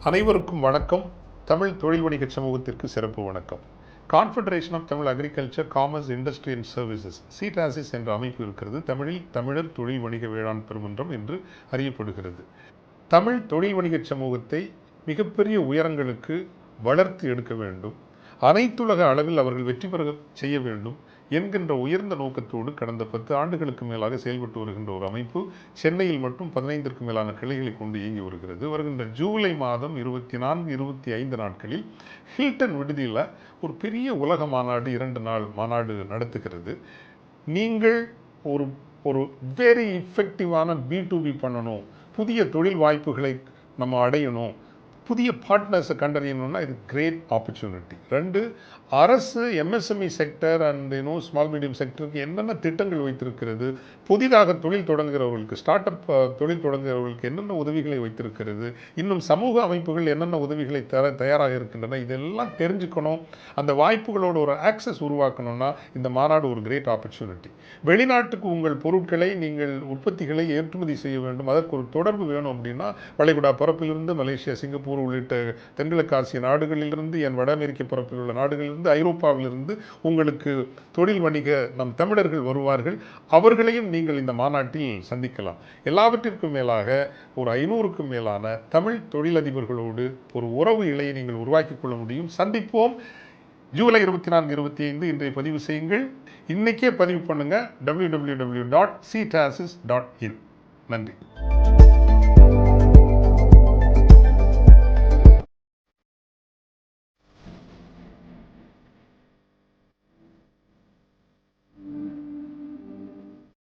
அனைவருக்கும் வணக்கம். தமிழ் தொழில் வணிக சமூகத்திற்கு சிறப்பு வணக்கம். Confederation of Tamil agriculture commerce industry and services சிடாசிஸ் என்ற அமைப்பு இருக்கிறது. தமிழில் தமிழர் தொழில் வணிக வேளாண் பெருமன்றம் என்று அறியப்படுகிறது. தமிழ் தொழில் வணிக சமூகத்தை மிகப்பெரிய உயரங்களுக்கு வளர்த்து எடுக்க வேண்டும், அனைத்துலக அளவில் அவர்கள் வெற்றி பெற செய்ய வேண்டும் என்கின்ற உயர்ந்த நோக்கத்தோடு கடந்த 10 ஆண்டுகளுக்கு மேலாக செயல்பட்டு வருகின்ற ஒரு அமைப்பு சென்னையில் மட்டும் 15க்கும் மேலான கிளைகளை கொண்டு இயங்கி வருகிறது. வருகின்ற ஜூலை மாதம் 24, 25 நாட்களில் ஹில்டன் விடுதியில் ஒரு பெரிய உலக மாநாடு 2 நாள் மாநாடு நடத்துகிறது. நீங்கள் ஒரு ஒரு வெரி இஃபெக்டிவான B2B பண்ணணும், புதிய தொழில் வாய்ப்புகளை நம்ம அடையணும், புதிய பார்ட்னர்ஸை கண்டறியணும்னா இது கிரேட் ஆப்பர்ச்சுனிட்டி. 2, அரசு MSME sector and small medium செக்டருக்கு என்னென்ன திட்டங்கள் வைத்திருக்கிறது, புதிதாக தொழில் தொடங்குகிறவர்களுக்கு ஸ்டார்ட் அப் தொழில் தொடங்குகிறவர்களுக்கு என்னென்ன உதவிகளை வைத்திருக்கிறது, இன்னும் சமூக அமைப்புகள் என்னென்ன உதவிகளை தயாராக இருக்கின்றன, இதெல்லாம் தெரிஞ்சுக்கணும். அந்த வாய்ப்புகளோட ஒரு ஆக்சஸ் உருவாக்கணும்னா இந்த மாநாடு ஒரு கிரேட் ஆப்பர்ச்சுனிட்டி. வெளிநாட்டுக்கு உங்கள் பொருட்களை நீங்கள் உற்பத்திகளை ஏற்றுமதி செய்ய வேண்டும், அதற்கு ஒரு தொடர்பு வேணும் அப்படின்னா வளைகுடா பரப்பிலிருந்து மலேசியா, சிங்கப்பூர் உள்ளிட்ட தென்கிழக்கு ஆசிய நாடுகளிலிருந்து, என் வட அமெரிக்க பரப்பில் உள்ள நாடுகளிலிருந்து, ஐரோப்பாவிலிருந்து உங்களுக்கு தொழில் வணிக நம் தமிழர்கள் வருவார்கள். அவர்களையும் நீங்கள் இந்த மாநாட்டில் சந்திக்கலாம். எல்லாவற்றிற்கும் மேலாக ஒரு 500க்கும் மேலான தமிழ் தொழிலதிபர்களோடு ஒரு உறவு இலையை நீங்கள் உருவாக்கி கொள்ள முடியும். சந்திப்போம். ஜூலை 24, 25 இன்றைய பதிவு செய்யுங்கள். இன்னைக்கே பதிவு பண்ணுங்க www.ctasis.in. நன்றி.